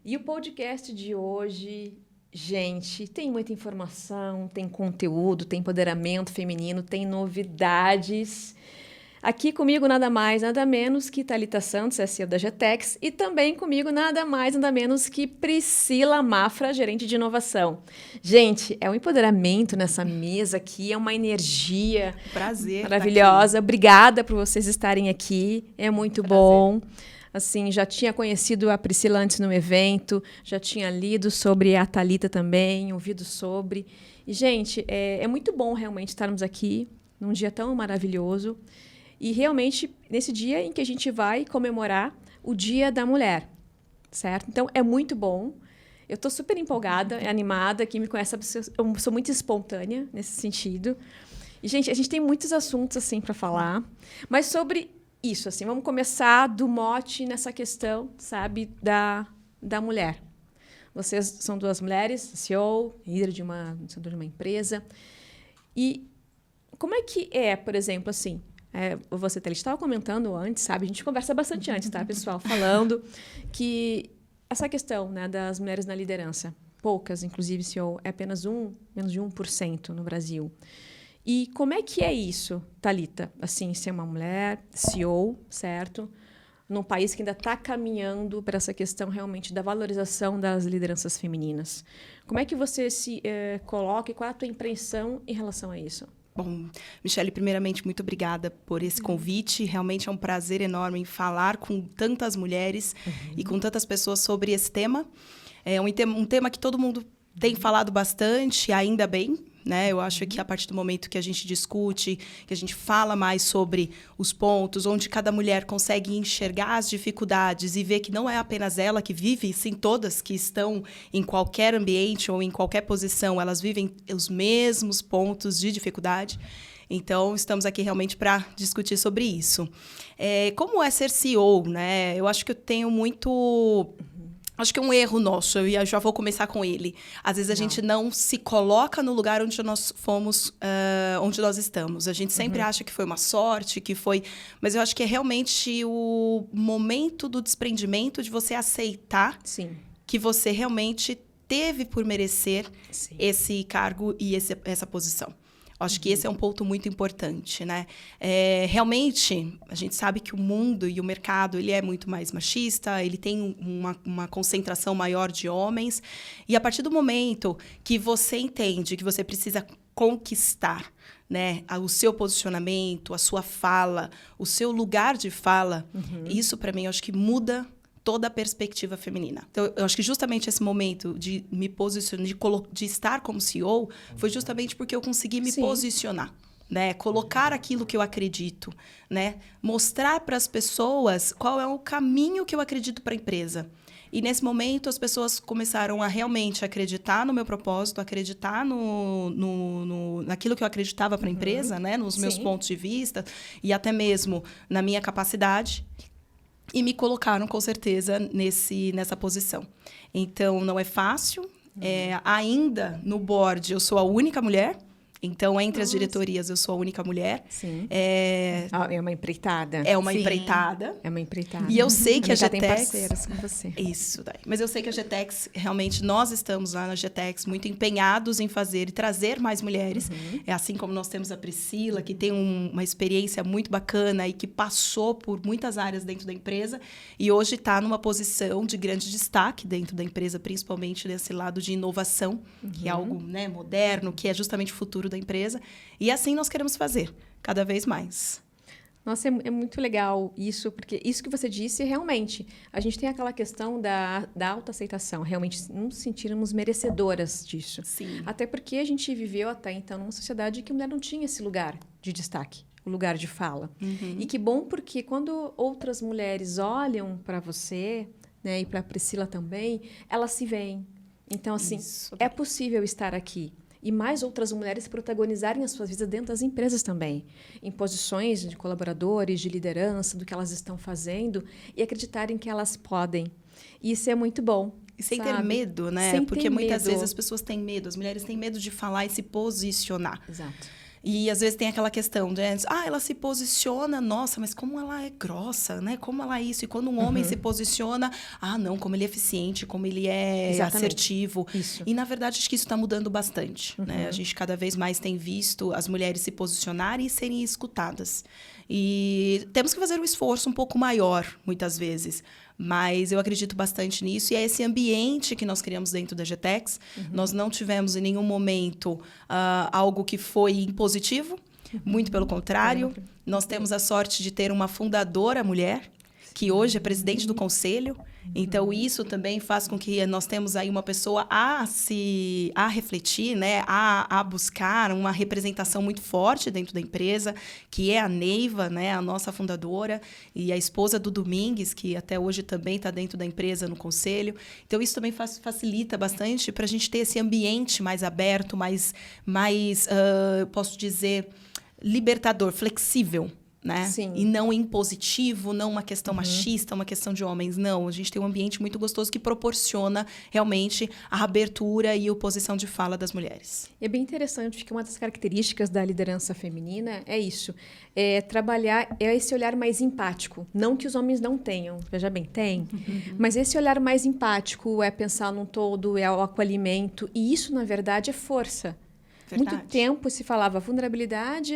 E o podcast de hoje, gente, tem muita informação, tem conteúdo, tem empoderamento feminino, tem novidades. Aqui comigo nada mais, nada menos que Thalita Santos, CEO da GTEX, e também comigo nada mais, nada menos que Priscila Mafra, gerente de inovação. Gente, é um empoderamento nessa mesa aqui, é uma energia maravilhosa. Obrigada por vocês estarem aqui, é muito bom. Assim, já tinha conhecido a Priscila antes no evento, já tinha lido sobre a Thalita também, ouvido sobre. E, gente, é muito bom realmente estarmos aqui num dia tão maravilhoso. E realmente, nesse dia em que a gente vai comemorar o Dia da Mulher, certo? Então, é muito bom. Eu estou super empolgada, animada. Quem me conhece, eu sou muito espontânea nesse sentido. E, gente, a gente tem muitos assuntos, assim, para falar. Mas sobre isso, assim, vamos começar do mote nessa questão, sabe, da mulher. Vocês são duas mulheres, CEO, líder de uma empresa. E como é que é, por exemplo, assim... você estava comentando antes, sabe? A gente conversa bastante antes, tá, pessoal? Falando que essa questão, né, das mulheres na liderança, poucas, inclusive, CEO, é apenas menos de 1% no Brasil. E como é que é isso, Thalita? Assim, ser uma mulher, CEO, certo? Num país que ainda está caminhando para essa questão realmente da valorização das lideranças femininas. Como é que você se coloca e qual é a tua impressão em relação a isso? Bom, Michele, primeiramente, muito obrigada por esse convite. Realmente é um prazer enorme falar com tantas mulheres e com tantas pessoas sobre esse tema. É um tema que todo mundo tem falado bastante, ainda bem, né? Eu acho que a partir do momento que a gente discute, que a gente fala mais sobre os pontos, onde cada mulher consegue enxergar as dificuldades e ver que não é apenas ela que vive, sim todas que estão em qualquer ambiente ou em qualquer posição, elas vivem os mesmos pontos de dificuldade. Então, estamos aqui realmente para discutir sobre isso. Como é ser CEO, né? Eu acho que eu tenho muito... Acho que é um erro nosso, eu já vou começar com ele. Às vezes a gente não se coloca no lugar onde nós fomos, onde nós estamos. A gente sempre acha que foi uma sorte, que foi... Mas eu acho que é realmente o momento do desprendimento de você aceitar que você realmente teve por merecer esse cargo e essa posição. Acho que esse é um ponto muito importante, né? Realmente, a gente sabe que o mundo e o mercado ele é muito mais machista, ele tem uma concentração maior de homens. E a partir do momento que você entende que você precisa conquistar, né, o seu posicionamento, a sua fala, o seu lugar de fala, isso, para mim, eu acho que muda toda a perspectiva feminina. Então, eu acho que justamente esse momento de me posicionar, de estar como CEO, foi justamente porque eu consegui me posicionar, né? Colocar aquilo que eu acredito, né? Mostrar para as pessoas qual é o caminho que eu acredito para a empresa. E, nesse momento, as pessoas começaram a realmente acreditar no meu propósito, acreditar naquilo que eu acreditava para a empresa, né? Nos meus pontos de vista e até mesmo na minha capacidade. E me colocaram, com certeza, nessa posição. Então, não é fácil. Ainda no board, eu sou a única mulher. Então, entre as diretorias, eu sou a única mulher. É uma empreitada. É uma empreitada. É uma empreitada. E eu sei que a já tem GTEX... parceiras com você. Isso daí. Mas eu sei que a GTEX, realmente, nós estamos lá na GTEX muito empenhados em fazer e trazer mais mulheres. É assim como nós temos a Priscila, que tem uma experiência muito bacana e que passou por muitas áreas dentro da empresa e hoje está numa posição de grande destaque dentro da empresa, principalmente nesse lado de inovação, que é algo, né, moderno, que é justamente o futuro da empresa. E assim nós queremos fazer, cada vez mais. Nossa, é muito legal isso, porque isso que você disse, realmente, a gente tem aquela questão da autoaceitação, realmente nos sentirmos merecedoras disso. Sim. Até porque a gente viveu até então numa sociedade que a mulher não tinha esse lugar de destaque, o lugar de fala. E que bom porque quando outras mulheres olham para você, né, e para a Priscila também, elas se veem. Então, assim, é possível estar aqui. E mais outras mulheres protagonizarem as suas vidas dentro das empresas também, em posições de colaboradores, de liderança, do que elas estão fazendo, e acreditarem que elas podem. E isso é muito bom. E sem ter medo, né? Porque muitas vezes as pessoas têm medo, as mulheres têm medo de falar e se posicionar. Exato. E às vezes tem aquela questão de, ela se posiciona, nossa, mas como ela é grossa, né? Como ela é isso? E quando um homem se posiciona, não, como ele é eficiente, como ele é assertivo. Isso. E na verdade acho que isso está mudando bastante, né? A gente cada vez mais tem visto as mulheres se posicionarem e serem escutadas. E temos que fazer um esforço um pouco maior, muitas vezes. Mas eu acredito bastante nisso. E é esse ambiente que nós criamos dentro da GTEX. Nós não tivemos em nenhum momento algo que foi impositivo. Muito pelo contrário. Nós temos a sorte de ter uma fundadora mulher, que hoje é presidente do conselho. Então, isso também faz com que nós temos aí uma pessoa a refletir, né? A buscar uma representação muito forte dentro da empresa, que é a Neiva, né? A nossa fundadora, e a esposa do Domingues, que até hoje também está dentro da empresa no conselho. Então, isso também facilita bastante para a gente ter esse ambiente mais aberto, mais posso dizer, libertador, flexível. Né? Sim. E não impositivo, não uma questão machista, uma questão de homens. Não, a gente tem um ambiente muito gostoso que proporciona realmente a abertura e a posição de fala das mulheres. É bem interessante que uma das características da liderança feminina é isso. Trabalhar esse olhar mais empático. Não que os homens não tenham, veja bem, tem. Mas esse olhar mais empático é pensar num todo, é o acolhimento. E isso, na verdade, é força. Verdade. Muito tempo se falava vulnerabilidade,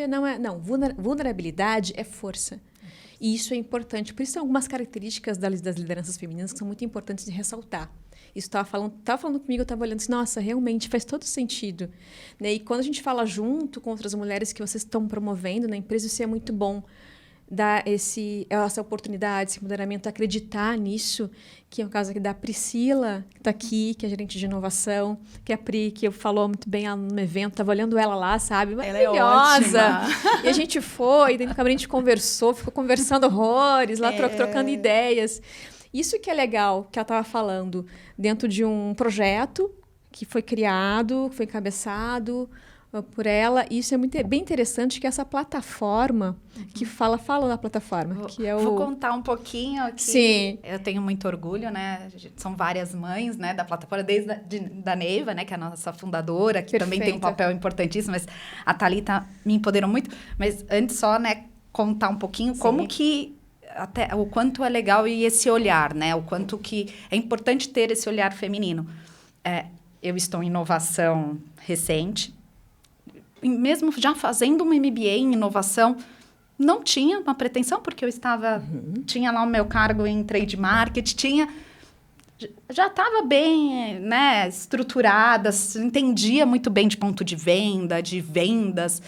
vulnerabilidade é força. E isso é importante. Por isso, tem algumas características das lideranças femininas que são muito importantes de ressaltar. Isso estava falando comigo, eu estava olhando assim, nossa, realmente faz todo sentido. Né? E quando a gente fala junto com outras mulheres que vocês estão promovendo na empresa, isso é muito bom. Dar essa oportunidade, esse empoderamento, acreditar nisso, que é o caso aqui da Priscila, que está aqui, que é gerente de inovação, que é a Pri, que falou muito bem no evento, estava olhando ela lá, sabe? Maravilhosa! Ela é ótima. E a gente foi, dentro do camarim a gente conversou, ficou conversando horrores, lá trocando ideias. Isso que é legal, que ela estava falando, dentro de um projeto que foi criado, foi encabeçado por ela. E isso é bem interessante, que essa plataforma que fala da plataforma. Vou contar um pouquinho que Sim. Eu tenho muito orgulho, né? São várias mães, né, da plataforma, desde da Neiva, né, que é a nossa fundadora, que também tem um papel importantíssimo, mas a Thalita me empoderou muito. Mas antes só, né, contar um pouquinho como que até o quanto é legal e esse olhar, né? O quanto que é importante ter esse olhar feminino. Eu estou em inovação recente, mesmo já fazendo um MBA em inovação, não tinha uma pretensão, porque eu tinha lá o meu cargo em trade marketing, já estava bem, né, estruturada, entendia muito bem de ponto de venda, de vendas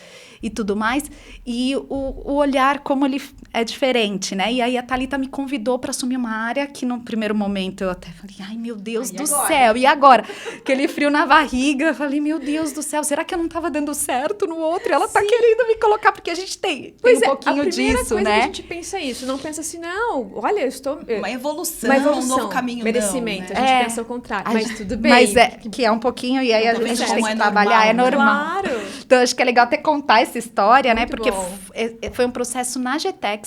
e tudo mais. E o olhar, como ele é diferente, né? E aí a Thalita me convidou para assumir uma área que, no primeiro momento, eu até falei, ai, meu Deus do céu, e agora? Aquele frio na barriga, eu falei, meu Deus do céu, será que eu não estava dando certo no outro? E ela está querendo me colocar, porque a gente tem um pouquinho disso, né? Que a gente pensa isso, não pensa assim, não, olha, eu estou... Uma evolução, um novo caminho, merecimento, não, né? A gente pensa o contrário, mas tudo bem. Mas que é um pouquinho, e aí a gente tem que trabalhar, é normal. Claro. Então, acho que é legal até contar essa história, Muito né? Porque bom. foi um processo na GTEX,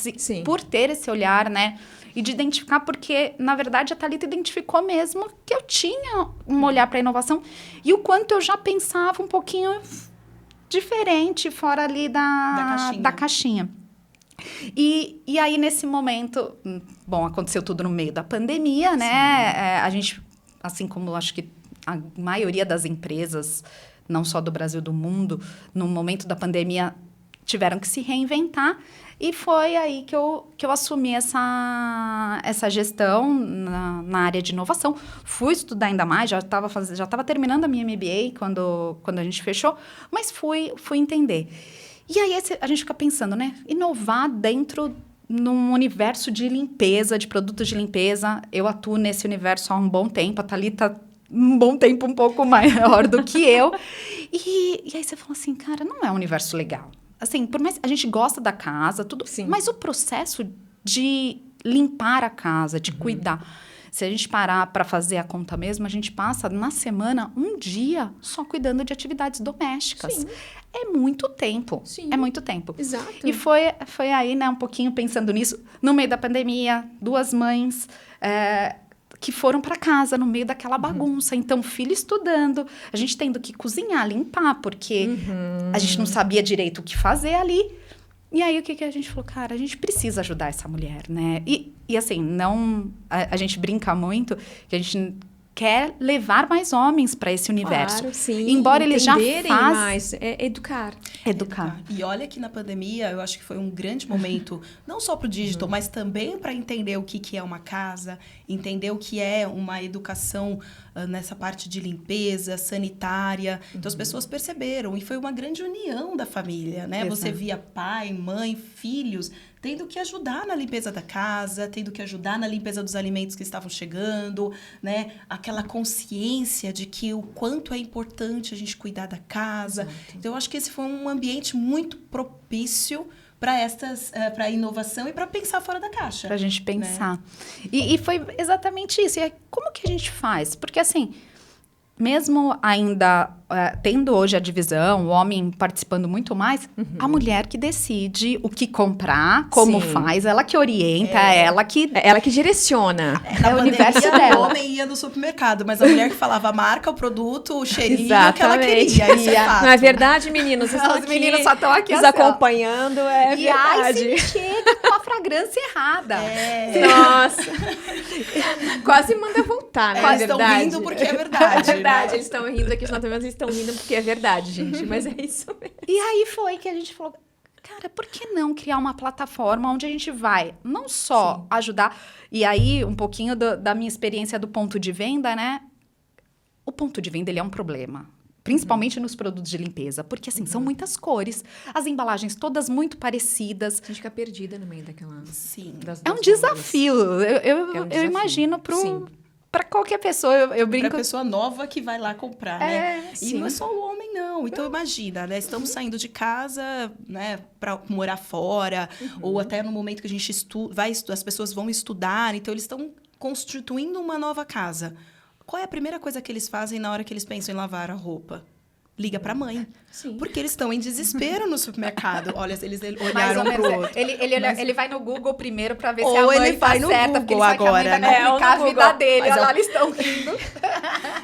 por ter esse olhar, né? E de identificar, porque, na verdade, a Thalita identificou mesmo que eu tinha um olhar para a inovação e o quanto eu já pensava um pouquinho diferente, fora ali da caixinha. E aí, nesse momento, bom, aconteceu tudo no meio da pandemia, né? A gente, assim como acho que a maioria das empresas, não só do Brasil, do mundo, no momento da pandemia, tiveram que se reinventar. E foi aí que eu assumi essa gestão na área de inovação. Fui estudar ainda mais, já estava terminando a minha MBA quando a gente fechou, mas fui entender. E aí a gente fica pensando, né? Inovar dentro num universo de limpeza, de produtos de limpeza. Eu atuo nesse universo há um bom tempo, a Thalita um bom tempo um pouco maior do que eu. E aí você fala assim, cara, não é um universo legal. Assim, por mais a gente gosta da casa, tudo, mas o processo de limpar a casa, de cuidar. Se a gente parar para fazer a conta mesmo, a gente passa na semana um dia só cuidando de atividades domésticas. Sim. É muito tempo. Sim. É muito tempo. Exato. E foi aí, né, um pouquinho pensando nisso, no meio da pandemia, duas mães que foram para casa no meio daquela bagunça. Então, o filho estudando, a gente tendo que cozinhar, limpar, porque a gente não sabia direito o que fazer ali. E aí, o que a gente falou? Cara, a gente precisa ajudar essa mulher, né? E assim, não... A gente brinca muito que a gente quer levar mais homens para esse universo. Claro, sim. Embora eles já Entenderem façam... mais, educar. Educar. E olha que na pandemia, eu acho que foi um grande momento, não só para o digital, mas também para entender o que é uma casa, entender o que é uma educação nessa parte de limpeza, sanitária. Então, as pessoas perceberam, e foi uma grande união da família, né? Exato. Você via pai, mãe, filhos tendo que ajudar na limpeza da casa, tendo que ajudar na limpeza dos alimentos que estavam chegando, né? Aquela consciência de que o quanto é importante a gente cuidar da casa. Exato. Então, eu acho que esse foi um ambiente muito propício para a inovação e para pensar fora da caixa. Pra gente pensar. Né? E foi exatamente isso. E como que a gente faz? Porque, assim, mesmo ainda tendo hoje a divisão, o homem participando muito mais, a mulher que decide o que comprar, como faz, ela que orienta, ela que direciona. Na o universo pandemia, dela. O homem ia no supermercado, mas a mulher que falava a marca, o produto, o cheirinho que ela queria. Isso é fato. Não é verdade, meninos? Vocês estão Os meninos só estão aqui nos assim, ó. acompanhando, é E ai, verdade. se chega com a fragrância errada. Nossa. Quase manda voltar, né? Eles É estão verdade. rindo porque é verdade. É verdade, né? eles estão rindo aqui, eles estão rindo porque é verdade, gente. Mas é isso mesmo. E aí foi que a gente falou, cara, por que não criar uma plataforma onde a gente vai não só ajudar... E aí, um pouquinho da minha experiência do ponto de venda, né? O ponto de venda, ele é um problema. Principalmente nos produtos de limpeza. Porque, assim, são muitas cores. As embalagens todas muito parecidas. A gente fica perdida no meio daquela... Sim. É um desafio. Eu imagino para qualquer pessoa. Eu brinco... Para pessoa nova que vai lá comprar, né? E sim. não é só o homem, não. Então, imagina, né? Estamos saindo de casa, né? Para morar fora. Ou até no momento que a gente as pessoas vão estudar. Então, eles estão constituindo uma nova casa. Qual é a primeira coisa que eles fazem na hora que eles pensam em lavar a roupa? Liga para a mãe. Sim. Porque eles estão em desespero no supermercado. Olha, eles Mais olharam ou menos, pro outro. Ele vai no Google primeiro para ver se Ou a mãe ele vai tá no certa, porque ele Google sabe que a mãe agora, vai né? complicar No a vida Google. dele. Mas Olha lá, eles estão rindo.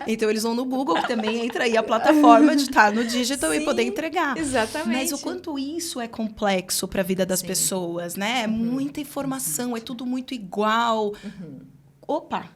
Então, eles vão no Google, que também entra aí a plataforma de estar no digital e Sim, poder entregar. exatamente. Mas o quanto isso é complexo para a vida das pessoas, né? É muita informação, é tudo muito igual. Opa,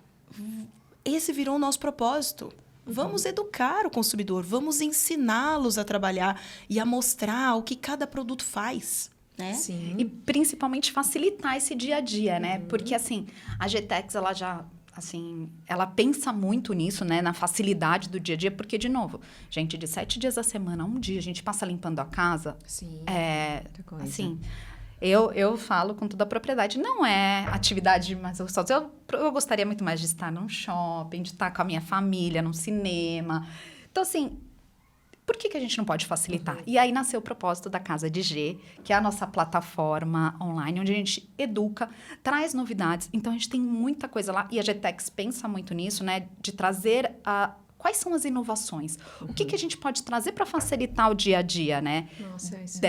esse virou o nosso propósito. Vamos educar o consumidor, vamos ensiná-los a trabalhar e a mostrar o que cada produto faz, né? Sim. E principalmente facilitar esse dia a dia, né? Porque, assim, a GTEx, ela já... Assim, ela pensa muito nisso, né? Na facilidade do dia a dia. Porque, de novo, gente, de 7 dias a semana, um dia, a gente passa limpando a casa. Sim. Muita coisa. Assim, eu falo com toda a propriedade. Não é atividade mais gostosa. Eu gostaria muito mais de estar num shopping, de estar com a minha família, num cinema. Então, assim... Por que a gente não pode facilitar? E aí nasceu o propósito da Casa de G, que é a nossa plataforma online, onde a gente educa, traz novidades. Então, a gente tem muita coisa lá. E a GTEx pensa muito nisso, né? De trazer quais são as inovações. O que a gente pode trazer para facilitar o dia a dia, né? Nossa, isso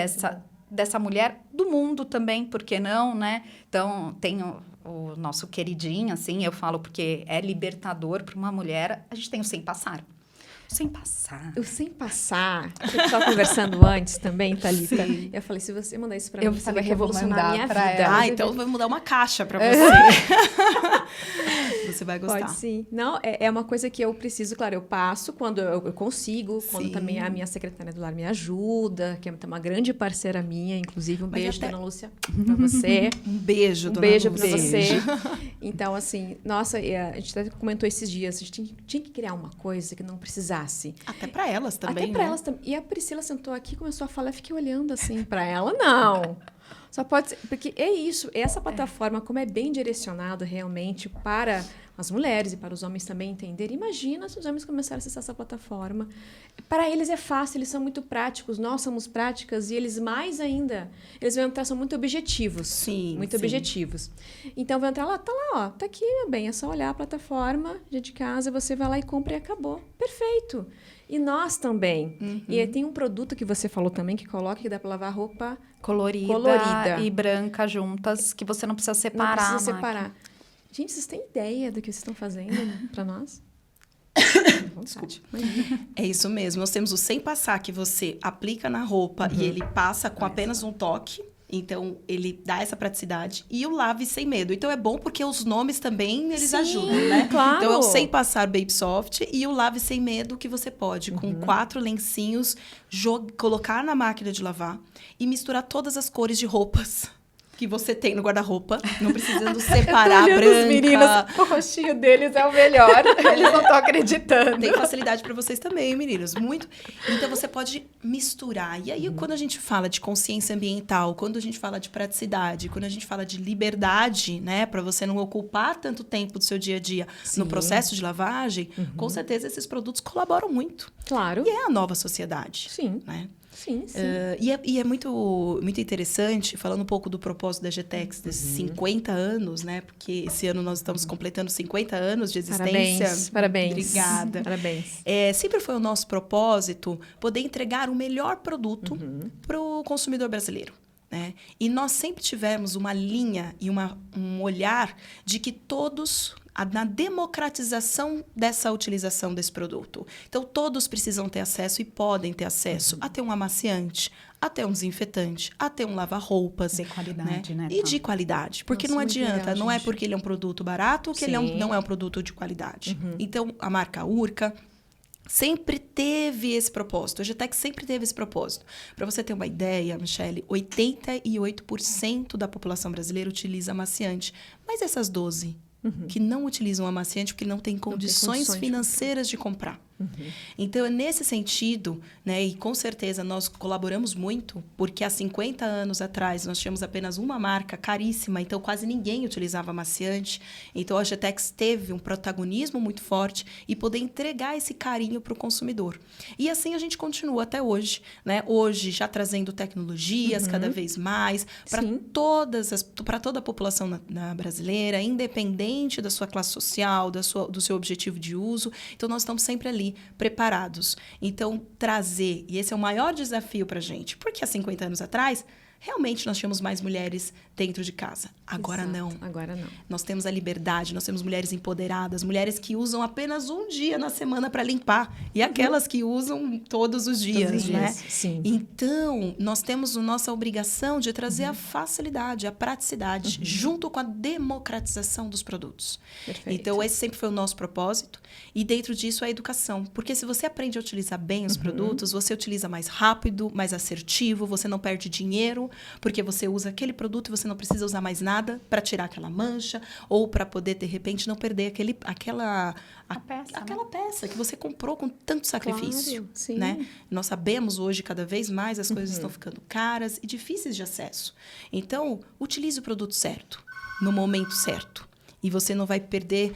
dessa mulher, do mundo também, por que não, né? Então, tem o nosso queridinho, assim, eu falo porque é libertador para uma mulher. A gente tem o Sem Passar. Sem passar. O Sem Passar, a gente estava conversando antes também, Thalita. Sim. Eu falei, se você mandar isso pra Eu mim, você falei vai que eu vou revolucionar a mandar minha pra vida. ela. Então vamos dar uma caixa para você. Você vai gostar. Pode sim. Não, é uma coisa que eu preciso, claro, eu passo quando eu consigo, quando Sim. também a minha secretária do lar me ajuda, que é uma grande parceira minha, inclusive um Mas beijo, até- Dona Lúcia, pra você. Um beijo, Um dona beijo Lúcia. pra você. Então, assim, nossa, a gente até comentou esses dias, a gente tinha que criar uma coisa que não precisasse. Até para elas também, Até pra né? elas também. E a Priscila sentou aqui, começou a falar, eu fiquei olhando assim pra ela. Não! Só pode ser... Porque é isso, essa plataforma, como é bem direcionado realmente para as mulheres e para os homens também entenderem. Imagina se os homens começarem a acessar essa plataforma. Para eles é fácil, eles são muito práticos, nós somos práticas e eles mais ainda. Eles vão entrar, são muito objetivos. Sim, Muito sim. objetivos. Então, vai entrar lá, ó, tá aqui, meu bem, é só olhar a plataforma, dia de casa, você vai lá e compra e acabou. Perfeito! E nós também. E aí tem um produto que você falou também, que coloca, que dá para lavar roupa Colorida colorida. e branca juntas, que você não precisa Não separar. precisa a máquina. separar. Gente, vocês têm ideia do que vocês estão fazendo para nós? Desculpe. É isso mesmo. Nós temos o sem passar, que você aplica na roupa e ele passa com apenas um toque. Então, ele dá essa praticidade. E o lave sem medo. Então, é bom porque os nomes também, eles ajudam, né? Claro. Então, é o sem passar Baby Soft e o lave sem medo que você pode, com 4 lencinhos, colocar na máquina de lavar e misturar todas as cores de roupas que você tem no guarda-roupa, não precisando separar branca. Os meninos, o rostinho deles é o melhor. Eles não estão acreditando. Tem facilidade para vocês também, meninos. Muito. Então, você pode misturar. E aí, quando a gente fala de consciência ambiental, quando a gente fala de praticidade, quando a gente fala de liberdade, né? Para você não ocupar tanto tempo do seu dia a dia no processo de lavagem, com certeza esses produtos colaboram muito. Claro. E é a nova sociedade. Sim. Né? Sim. E é muito, muito interessante, falando um pouco do propósito da GTEx, desses 50 anos, né? Porque esse ano nós estamos completando 50 anos de existência. Parabéns. Obrigada. Parabéns. Sempre foi o nosso propósito poder entregar o melhor produto para o consumidor brasileiro. Né? E nós sempre tivemos uma linha e um olhar de que todos... na democratização dessa utilização desse produto. Então, todos precisam ter acesso e podem ter acesso a ter um amaciante, a ter um desinfetante, a ter um lava-roupas. De qualidade, né? E de qualidade. Porque Nossa, não adianta, legal, não é gente. porque ele é um produto barato que ele não é um produto de qualidade. Então, a marca Urca sempre teve esse propósito. A GTEx sempre teve esse propósito. Para você ter uma ideia, Michele, 88% da população brasileira utiliza amaciante. Mas essas 12 que não utilizam amaciante porque não têm condições financeiras de comprar. Então, é nesse sentido, né, e com certeza nós colaboramos muito, porque há 50 anos atrás nós tínhamos apenas uma marca caríssima, então quase ninguém utilizava amaciante. Então, a GTEx teve um protagonismo muito forte e poder entregar esse carinho para o consumidor. E assim a gente continua até hoje, né? Hoje já trazendo tecnologias cada vez mais para toda a população brasileira, independente da sua classe social, do seu objetivo de uso. Então, nós estamos sempre ali preparados. Então, trazer, e esse é o maior desafio para a gente, porque há 50 anos atrás, realmente nós tínhamos mais mulheres dentro de casa. Agora não. Agora não. Nós temos a liberdade, nós temos mulheres empoderadas, mulheres que usam apenas um dia na semana para limpar, e aquelas que usam todos os dias, né? Sim. Então, nós temos a nossa obrigação de trazer a facilidade, a praticidade, junto com a democratização dos produtos. Perfeito. Então, esse sempre foi o nosso propósito, e dentro disso a educação. Porque se você aprende a utilizar bem os produtos, você utiliza mais rápido, mais assertivo, você não perde dinheiro, porque você usa aquele produto e você não precisa usar mais nada para tirar aquela mancha ou para poder, de repente, não perder aquela peça que você comprou com tanto sacrifício. Claro, sim. Né? Nós sabemos hoje, cada vez mais, as coisas estão ficando caras e difíceis de acesso. Então, utilize o produto certo, no momento certo. E você não vai perder,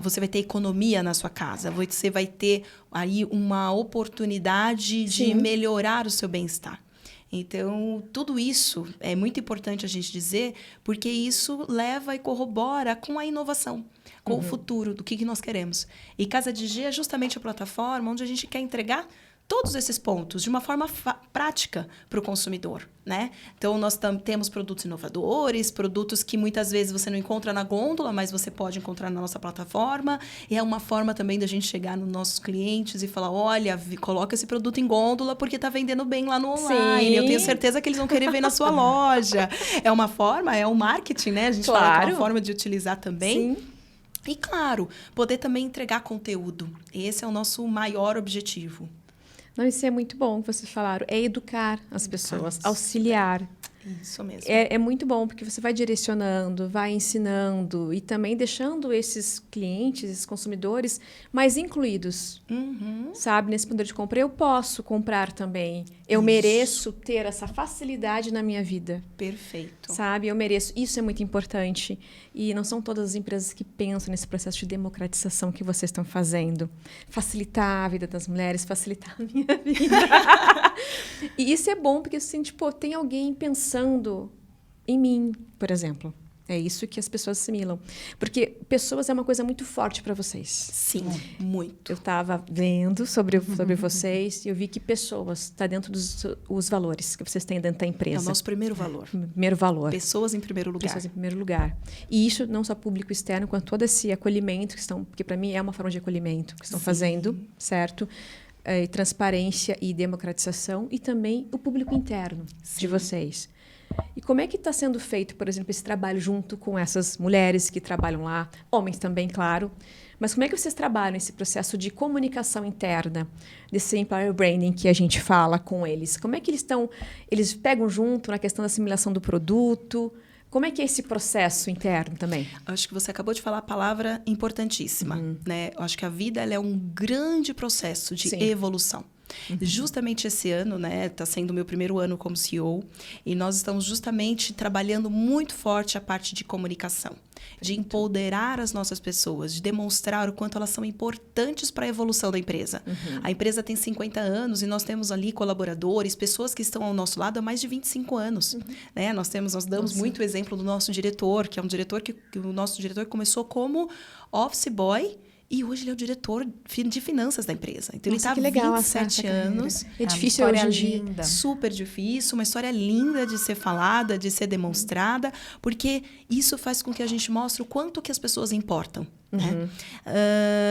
você vai ter economia na sua casa. Você vai ter aí uma oportunidade de melhorar o seu bem-estar. Então, tudo isso é muito importante a gente dizer, porque isso leva e corrobora com a inovação, com o futuro, do que nós queremos. E Casa de G é justamente a plataforma onde a gente quer entregar todos esses pontos de uma forma prática para o consumidor, né? Então, nós temos produtos inovadores, produtos que muitas vezes você não encontra na gôndola, mas você pode encontrar na nossa plataforma. E é uma forma também da gente chegar nos nossos clientes e falar, olha, coloca esse produto em gôndola porque está vendendo bem lá no online. Sim. Eu tenho certeza que eles vão querer ver na sua loja. É uma forma, é um marketing, né? A gente fala que é uma forma de utilizar também. Sim. E, claro, poder também entregar conteúdo. Esse é o nosso maior objetivo. Não, isso é muito bom que vocês falaram. É educar as pessoas, auxiliar. Isso mesmo. É muito bom, porque você vai direcionando, vai ensinando e também deixando esses clientes, esses consumidores mais incluídos. Sabe? Nesse poder de compra, eu posso comprar também. Eu mereço ter essa facilidade na minha vida. Perfeito. Sabe? Eu mereço. Isso é muito importante. E não são todas as empresas que pensam nesse processo de democratização que vocês estão fazendo. Facilitar a vida das mulheres, facilitar a minha vida. E isso é bom, porque assim, tipo, tem alguém pensando em mim, por exemplo. É isso que as pessoas assimilam. Porque pessoas é uma coisa muito forte para vocês. Sim, muito. Eu estava vendo sobre vocês e eu vi que pessoas está dentro dos valores que vocês têm dentro da empresa. É o nosso primeiro valor. Primeiro valor. Pessoas em primeiro lugar. Pessoas em primeiro lugar. E isso não só público externo, quanto todo esse acolhimento que estão... Porque para mim é uma forma de acolhimento que estão fazendo, certo? Transparência e democratização. E também o público interno de vocês. E como é que está sendo feito, por exemplo, esse trabalho junto com essas mulheres que trabalham lá, homens também, claro, mas como é que vocês trabalham esse processo de comunicação interna, desse employer branding que a gente fala com eles? Como é que eles pegam junto na questão da assimilação do produto? Como é que é esse processo interno também? Acho que você acabou de falar a palavra importantíssima, né? Eu acho que a vida ela é um grande processo de evolução. Justamente esse ano, né, está sendo o meu primeiro ano como CEO, e nós estamos justamente trabalhando muito forte a parte de comunicação, de empoderar as nossas pessoas, de demonstrar o quanto elas são importantes para a evolução da empresa. A empresa tem 50 anos e nós temos ali colaboradores, pessoas que estão ao nosso lado há mais de 25 anos. Né? Nós damos muito exemplo do nosso diretor, que é um diretor que o nosso diretor começou como office boy, e hoje ele é o diretor de finanças da empresa. Então, ele está há 27 anos. É difícil hoje em dia. Super difícil, uma história linda de ser falada, de ser demonstrada, porque isso faz com que a gente mostre o quanto que as pessoas importam. Né?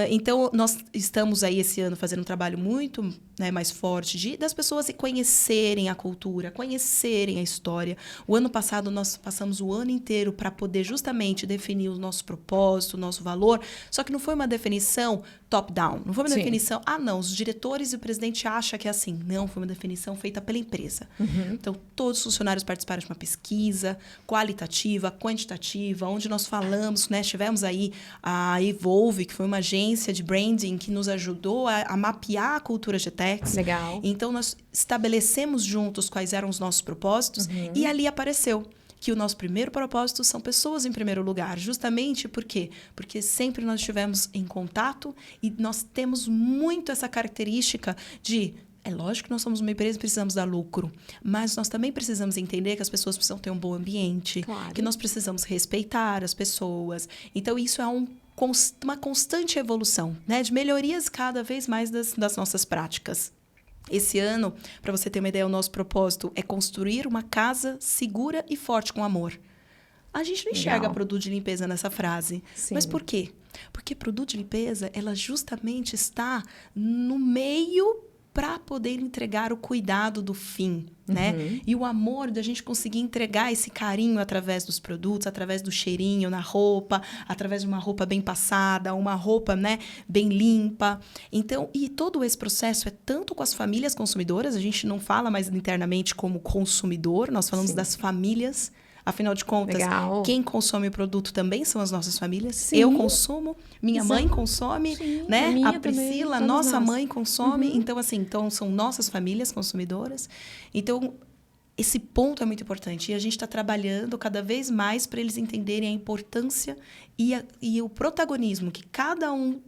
Então, nós estamos aí esse ano fazendo um trabalho muito mais forte das pessoas conhecerem a cultura, conhecerem a história. O ano passado, nós passamos o ano inteiro para poder justamente definir o nosso propósito, o nosso valor, só que não foi uma definição top-down, não foi uma definição, não, os diretores e o presidente acham que é assim. Não, foi uma definição feita pela empresa. Então, todos os funcionários participaram de uma pesquisa qualitativa, quantitativa, onde nós falamos, né, tivemos aí a Evolve, que foi uma agência de branding que nos ajudou a mapear a cultura GTEx. Legal. Então, nós estabelecemos juntos quais eram os nossos propósitos e ali apareceu que o nosso primeiro propósito são pessoas em primeiro lugar. Justamente por quê? Porque sempre nós estivemos em contato e nós temos muito essa característica de... É lógico que nós somos uma empresa e precisamos dar lucro, mas nós também precisamos entender que as pessoas precisam ter um bom ambiente, que nós precisamos respeitar as pessoas. Então, isso é uma constante evolução, né? De melhorias cada vez mais das nossas práticas. Esse ano, para você ter uma ideia, o nosso propósito é construir uma casa segura e forte com amor. A gente não enxerga produto de limpeza nessa frase. Sim. Mas por quê? Porque produto de limpeza, ela justamente está no meio para poder entregar o cuidado do fim, né? E o amor da gente conseguir entregar esse carinho através dos produtos, através do cheirinho na roupa, através de uma roupa bem passada, uma roupa, né, bem limpa. Então, e todo esse processo é tanto com as famílias consumidoras, a gente não fala mais internamente como consumidor, nós falamos das famílias. Afinal de contas, quem consome o produto também são as nossas famílias. Sim. Eu consumo, minha mãe consome, né? A Priscila, também, nossa mãe consome. Então, são nossas famílias consumidoras. Então, esse ponto é muito importante. E a gente está trabalhando cada vez mais para eles entenderem a importância e o protagonismo que cada um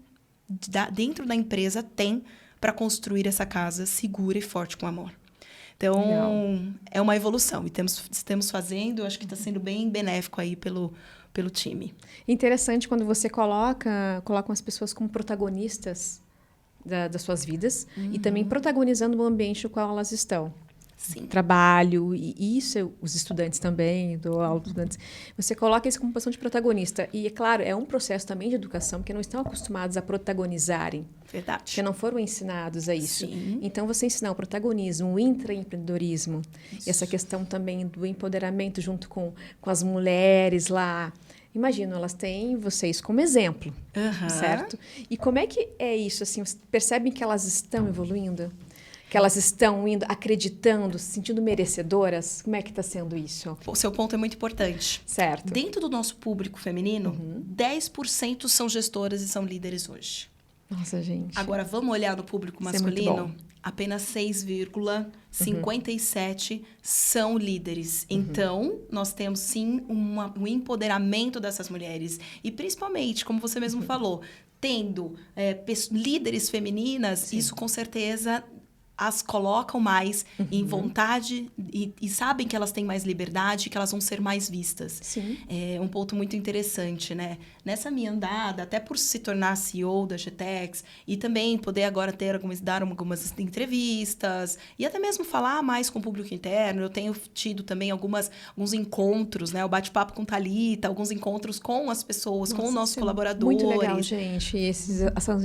dentro da empresa tem para construir essa casa segura e forte com amor. Então, é uma evolução. E estamos fazendo, acho que está sendo bem benéfico aí pelo time. Interessante quando você coloca as pessoas como protagonistas das suas vidas e também protagonizando o ambiente no qual elas estão. Sim. Trabalho, e isso os estudantes também, estudantes. Você coloca isso como posição de protagonista. E, é claro, é um processo também de educação, porque não estão acostumados a protagonizarem. Verdade. Porque não foram ensinados a isso. Sim. Então, você ensinar o protagonismo, o intraempreendedorismo, e essa questão também do empoderamento junto com as mulheres lá. Imagina, elas têm vocês como exemplo, certo? E como é que é isso? Assim, percebem que elas estão evoluindo? Que elas estão indo, acreditando, se sentindo merecedoras? Como é que está sendo isso? O seu ponto é muito importante. Certo. Dentro do nosso público feminino, 10% são gestoras e são líderes hoje. Nossa, gente. Agora, vamos olhar no público masculino? Apenas 6,57% são líderes. Então, nós temos, sim, um empoderamento dessas mulheres. E, principalmente, como você mesmo falou, tendo líderes femininas, isso, com certeza... as colocam mais em vontade e sabem que elas têm mais liberdade, que elas vão ser mais vistas. Sim. É um ponto muito interessante, né? Nessa minha andada, até por se tornar CEO da GTEx e também poder agora dar algumas entrevistas e até mesmo falar mais com o público interno, eu tenho tido também alguns encontros, né? O bate-papo com Thalita, alguns encontros com as pessoas, com os nossos colaboradores. Muito legal, gente.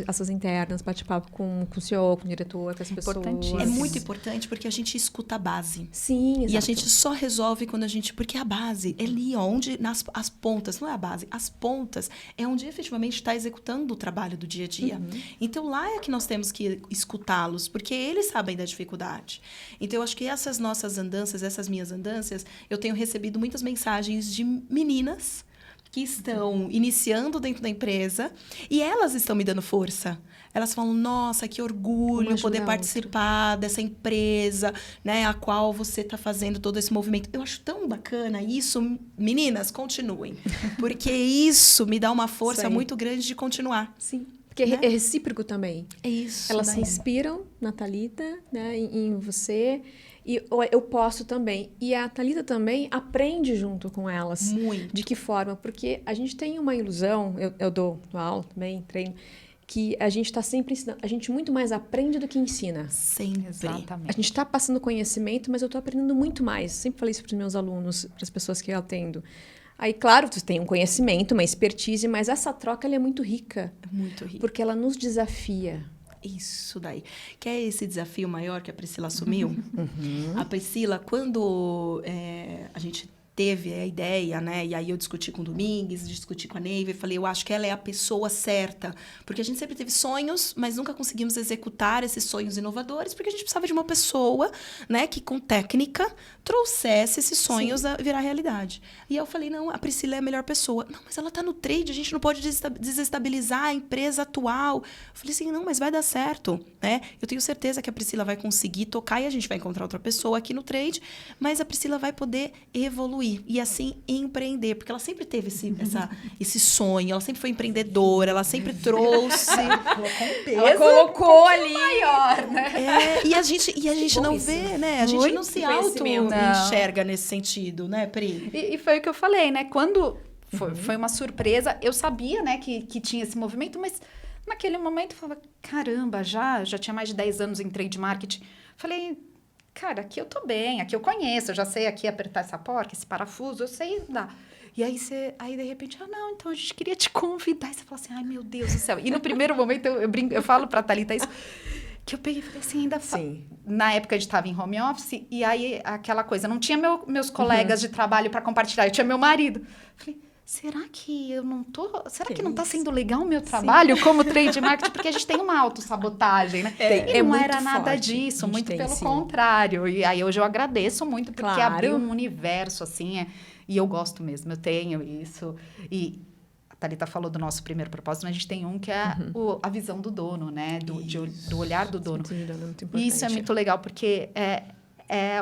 Essas internas, bate-papo com o CEO, com o diretor, com as pessoas. É muito importante porque a gente escuta a base. Sim, exato. E a gente só resolve quando a gente... Porque a base é ali onde... As pontas, não é a base. As pontas é onde efetivamente está executando o trabalho do dia a dia. Então, lá é que nós temos que escutá-los, porque eles sabem da dificuldade. Então, eu acho que essas nossas andanças, essas minhas andanças, eu tenho recebido muitas mensagens de meninas que estão iniciando dentro da empresa e elas estão me dando força. Elas falam, nossa, que orgulho poder participar dessa empresa, né, a qual você está fazendo todo esse movimento. Eu acho tão bacana isso. Meninas, continuem. Porque isso me dá uma força muito grande de continuar. Sim. Porque é recíproco também. É isso. Elas se inspiram na Thalita, né, em você. E eu posso também. E a Thalita também aprende junto com elas. Muito. De que forma? Porque a gente tem uma ilusão, eu dou aula também, treino, que a gente está sempre ensinando. A gente muito mais aprende do que ensina. Sempre. Exatamente. A gente está passando conhecimento, mas eu estou aprendendo muito mais. Sempre falei isso para os meus alunos, para as pessoas que eu atendo. Aí, claro, você tem um conhecimento, uma expertise, mas essa troca ela é muito rica. Muito rica. Porque ela nos desafia. Isso daí. Que é esse desafio maior que a Priscila assumiu. A Priscila, quando a gente teve a ideia, né? E aí eu discuti com o Domingues, discuti com a Neiva e falei, eu acho que ela é a pessoa certa. Porque a gente sempre teve sonhos, mas nunca conseguimos executar esses sonhos inovadores, porque a gente precisava de uma pessoa, né, que com técnica trouxesse esses sonhos a virar realidade. E eu falei, não, a Priscila é a melhor pessoa. Não, mas ela está no trade, a gente não pode desestabilizar a empresa atual. Eu falei assim, não, mas vai dar certo, né? Eu tenho certeza que a Priscila vai conseguir tocar e a gente vai encontrar outra pessoa aqui no trade, mas a Priscila vai poder evoluir e assim empreender, porque ela sempre teve esse sonho, ela sempre foi empreendedora, ela sempre trouxe. Ela colocou ali. Maior, né? E a gente não vê, né? A gente não se auto-enxerga nesse sentido, né, Pri? E foi o que eu falei, né? Quando foi uma surpresa, eu sabia, né, que tinha esse movimento, mas naquele momento eu falava, caramba, já tinha mais de 10 anos em trade marketing. Falei, cara, aqui eu tô bem, aqui eu conheço, eu já sei aqui apertar essa porca, esse parafuso, eu sei dar. E aí de repente, não, então a gente queria te convidar. E você fala assim, ai meu Deus do céu. E no primeiro momento eu falo pra Thalita isso, que eu peguei e falei assim, na época a gente estava em home office, e aí aquela coisa, não tinha meus colegas de trabalho para compartilhar, eu tinha meu marido. Falei, será que eu não tô... Será que não tá sendo legal o meu trabalho como trade marketing? Porque a gente tem uma autossabotagem, né? E não era nada disso, muito pelo contrário. E aí hoje eu agradeço muito, porque abriu um universo, assim, e eu gosto mesmo, eu tenho isso. E a Thalita falou do nosso primeiro propósito, mas a gente tem um que é a visão do dono, né? Do olhar do dono. E isso é muito legal, porque...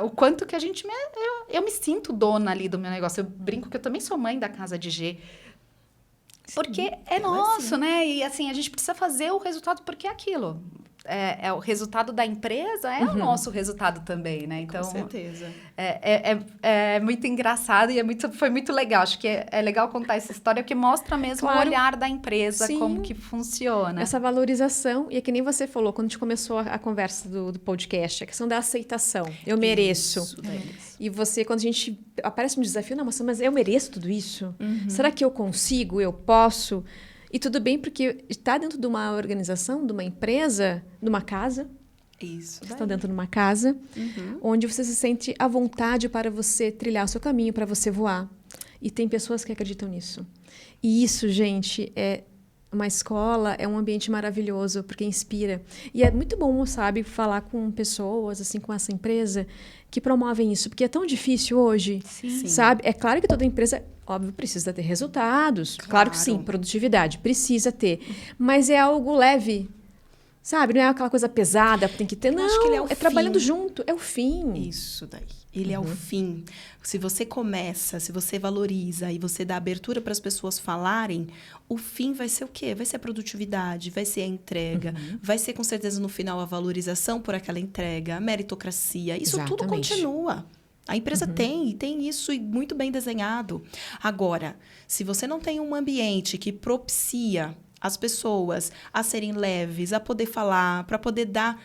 o quanto que a gente... Eu me sinto dona ali do meu negócio. Eu brinco que eu também sou mãe da casa de G. Porque é nosso, né? E assim, a gente precisa fazer o resultado, porque é aquilo. O resultado da empresa é o nosso resultado também, né? Então, com certeza. É muito engraçado e foi muito legal. Acho que é legal contar essa história, porque mostra mesmo o olhar da empresa, como que funciona. Essa valorização, e é que nem você falou, quando a gente começou a conversa do podcast, a questão da aceitação. Eu mereço. Isso. E você, quando a gente... Aparece um desafio, não, mas eu mereço tudo isso? Será que eu consigo? Eu posso? E tudo bem, porque está dentro de uma organização, de uma empresa, de uma casa. Isso. Você está dentro de uma casa, onde você se sente à vontade para você trilhar o seu caminho, para você voar. E tem pessoas que acreditam nisso. E isso, gente, uma escola é um ambiente maravilhoso, porque inspira. E é muito bom, sabe, falar com pessoas, assim, com essa empresa, que promovem isso. Porque é tão difícil hoje, sabe? É claro que toda empresa... Óbvio, precisa ter resultados. Claro que sim, produtividade, precisa ter. Mas é algo leve, Sabe? Não é aquela coisa pesada, tem que ter. Não, acho que ele é o fim. trabalhando junto, é o fim. Isso daí. Ele é o fim. Se você começa, se você valoriza e você dá abertura para as pessoas falarem, o fim vai ser o quê? Vai ser a produtividade, vai ser a entrega, vai ser com certeza no final a valorização por aquela entrega, a meritocracia. Isso tudo continua. A empresa tem isso muito bem desenhado. Agora, se você não tem um ambiente que propicia as pessoas a serem leves, a poder falar, para poder dar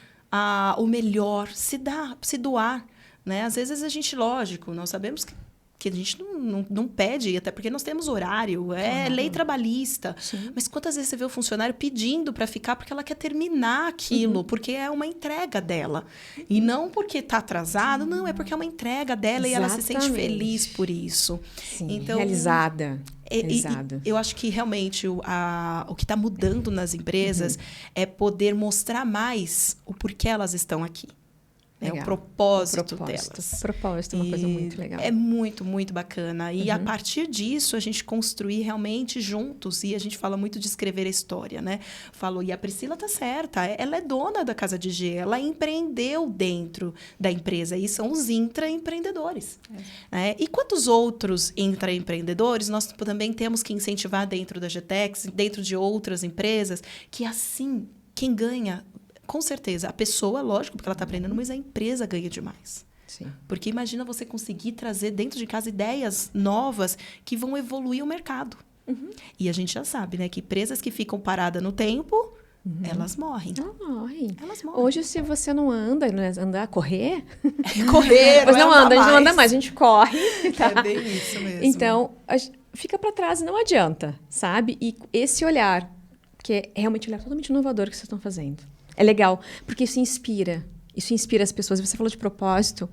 o melhor, se doar, né? Às vezes a gente, lógico, nós sabemos que a gente não pede, até porque nós temos horário, lei trabalhista. Sim. Mas quantas vezes você vê o funcionário pedindo para ficar porque ela quer terminar aquilo, porque é uma entrega dela. E não porque está atrasado, não, é porque é uma entrega dela. Exatamente. E ela se sente feliz por isso. Sim, então, realizada. E eu acho que realmente o que está mudando nas empresas é poder mostrar mais o porquê elas estão aqui. O propósito delas. O propósito é uma coisa muito legal. É muito, muito bacana. E a partir disso, a gente construir realmente juntos. E a gente fala muito de escrever a história, né? Falou, e a Priscila tá certa. Ela é dona da Casa de G. Ela empreendeu dentro da empresa. E são os intraempreendedores. Né? E quantos outros intraempreendedores nós também temos que incentivar dentro da GTEx, dentro de outras empresas, que assim, quem ganha... Com certeza, a pessoa, lógico, porque ela está aprendendo, mas a empresa ganha demais. Sim. Porque imagina você conseguir trazer dentro de casa ideias novas que vão evoluir o mercado. E a gente já sabe, né? Que empresas que ficam paradas no tempo, elas morrem. Elas morrem. Hoje, se você não anda, andar, correr... Correr, mas não anda, a gente não anda mais, a gente corre. Tá? É bem isso mesmo. Então, fica para trás, não adianta, sabe? E esse olhar, que é realmente um olhar totalmente inovador que vocês estão fazendo. É legal, porque isso inspira as pessoas. Você falou de propósito,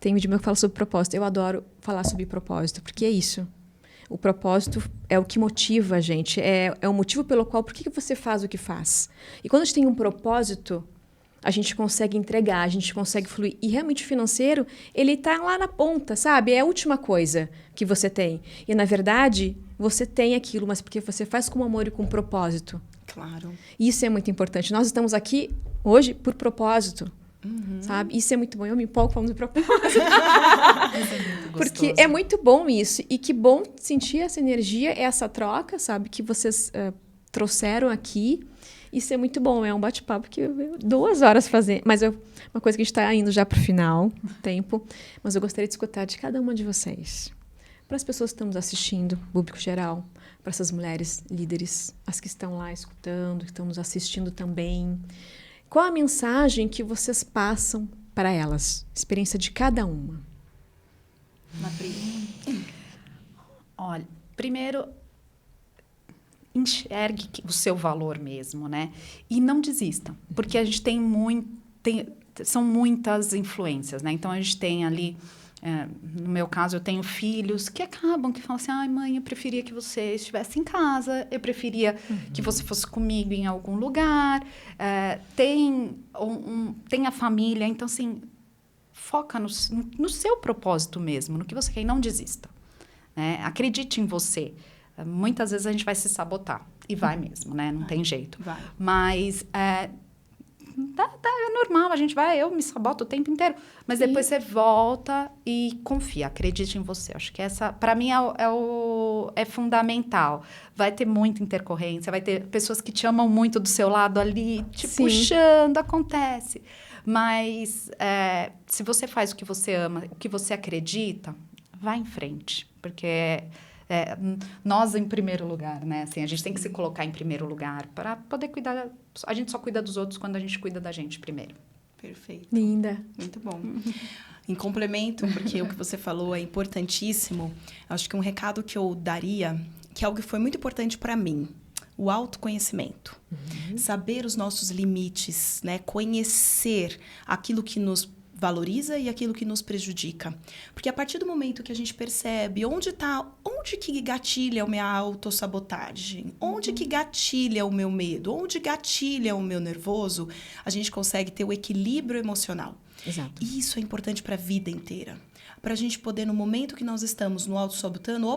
tem um vídeo meu que fala sobre propósito. Eu adoro falar sobre propósito, porque é isso. O propósito é o que motiva a gente, é o motivo pelo qual, por que você faz o que faz. E quando a gente tem um propósito, a gente consegue entregar, a gente consegue fluir. E realmente o financeiro, ele está lá na ponta, sabe? É a última coisa que você tem. E, na verdade, você tem aquilo, mas porque você faz com amor e com propósito. Claro. Isso é muito importante. Nós estamos aqui hoje por propósito, sabe? Isso é muito bom. Eu me empolgo falando de propósito. Porque é muito bom isso. E que bom sentir essa energia, essa troca, sabe? Que vocês trouxeram aqui. Isso é muito bom. É um bate-papo que eu 2 horas fazer. Mas uma coisa que a gente está indo já para o final do tempo. Mas eu gostaria de escutar de cada uma de vocês. Para as pessoas que estão nos assistindo, público geral, para essas mulheres líderes, as que estão lá escutando, que estão nos assistindo também. Qual a mensagem que vocês passam para elas? Experiência de cada uma. Olha, primeiro, enxergue o seu valor mesmo, né? E não desista, porque a gente são muitas influências, né? Então, a gente tem ali... no meu caso, eu tenho filhos que falam assim, ai, mãe, eu preferia que você estivesse em casa, eu preferia que você fosse comigo em algum lugar, tem a família, então, assim, foca no seu propósito mesmo, no que você quer e não desista. Né? Acredite em você. Muitas vezes a gente vai se sabotar, e vai mesmo, né? Não tem jeito. Vai. Mas... é normal, eu me saboto o tempo inteiro. Mas depois você volta e confia, acredite em você. Acho que essa, para mim, é fundamental. Vai ter muita intercorrência, vai ter pessoas que te amam muito do seu lado ali, te puxando, acontece. Mas se você faz o que você ama, o que você acredita, vai em frente. Porque... nós em primeiro lugar, né? Assim, a gente tem que se colocar em primeiro lugar para poder cuidar. A gente só cuida dos outros quando a gente cuida da gente primeiro. Perfeito. Linda. Muito bom. Em complemento, porque o que você falou é importantíssimo, acho que um recado que eu daria, que é algo que foi muito importante para mim, o autoconhecimento. Saber os nossos limites, né? Conhecer aquilo que nos valoriza e aquilo que nos prejudica. Porque a partir do momento que a gente percebe onde que gatilha a minha autossabotagem, onde que gatilha o meu medo, onde gatilha o meu nervoso, a gente consegue ter o equilíbrio emocional. Exato. E isso é importante para a vida inteira. Para a gente poder, no momento que nós estamos no autossabotando,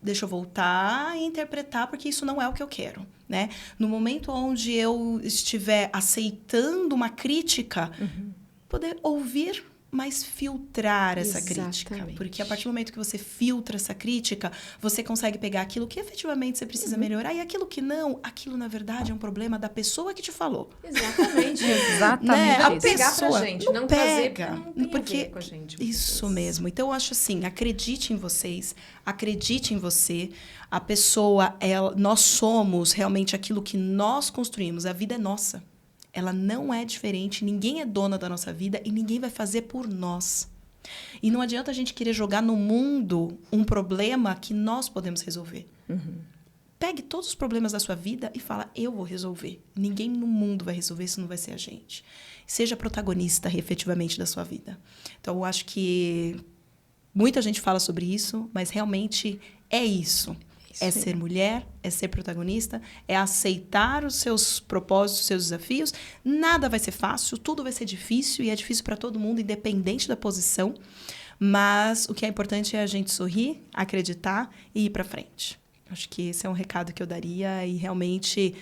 deixa eu voltar e interpretar, porque isso não é o que eu quero, né? No momento onde eu estiver aceitando uma crítica, poder ouvir, mas filtrar essa crítica. Porque a partir do momento que você filtra essa crítica, você consegue pegar aquilo que efetivamente você precisa melhorar e aquilo que não, aquilo na verdade é um problema da pessoa que te falou. Exatamente. Exatamente. Né? A Pegar pessoa pra gente, não pega, trazer, não tem porque a ver com a gente. isso mesmo. Então eu acho assim, acredite em vocês, acredite em você. A pessoa, nós somos realmente aquilo que nós construímos. A vida é nossa. Ela não é diferente, ninguém é dona da nossa vida e ninguém vai fazer por nós. E não adianta a gente querer jogar no mundo um problema que nós podemos resolver. Pegue todos os problemas da sua vida e fala, eu vou resolver. Ninguém no mundo vai resolver, isso não vai ser a gente. Seja protagonista, efetivamente, da sua vida. Então, eu acho que muita gente fala sobre isso, mas realmente é isso. É ser mulher, é ser protagonista, é aceitar os seus propósitos, os seus desafios. Nada vai ser fácil, tudo vai ser difícil e é difícil para todo mundo, independente da posição. Mas o que é importante é a gente sorrir, acreditar e ir para frente. Acho que esse é um recado que eu daria e realmente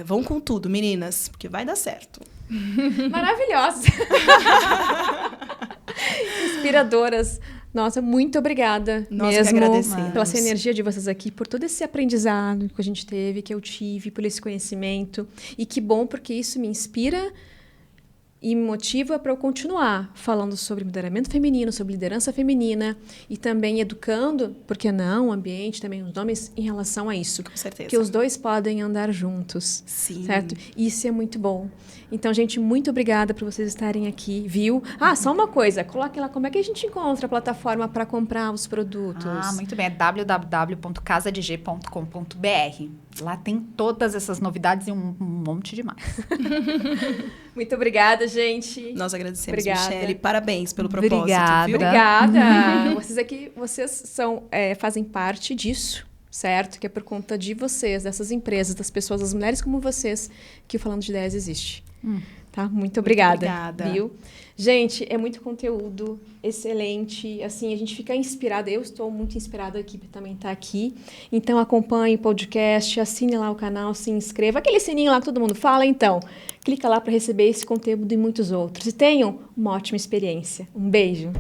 vão com tudo, meninas, porque vai dar certo. Maravilhosas. Inspiradoras. Nossa, muito obrigada Nós que agradecemos. Pela essa energia de vocês aqui, por todo esse aprendizado que a gente teve, que eu tive, por esse conhecimento. E que bom, porque isso me inspira e me motiva para eu continuar falando sobre empoderamento feminino, sobre liderança feminina e também educando, por que não, o ambiente, também os nomes em relação a isso. Com certeza. Que os dois podem andar juntos. Sim. Certo? Isso é muito bom. Então, gente, muito obrigada por vocês estarem aqui, viu? Só uma coisa, coloque lá como é que a gente encontra a plataforma para comprar os produtos. Muito bem, é www.casadg.com.br. Lá tem todas essas novidades e um monte de mais. Muito obrigada, gente. Nós agradecemos, Obrigada. Michele. Parabéns pelo propósito, Obrigada. viu? Obrigada. Vocês fazem parte disso, certo? Que é por conta de vocês, dessas empresas, das pessoas, das mulheres como vocês, que o Falando de Ideias existe. Tá? Muito obrigada. Viu? Gente, é muito conteúdo, excelente. Assim, a gente fica inspirada. Eu estou muito inspirada, a equipe também está aqui. Então, acompanhe o podcast, assine lá o canal, se inscreva. Aquele sininho lá que todo mundo fala, então. Clica lá para receber esse conteúdo e muitos outros. E tenham uma ótima experiência. Um beijo.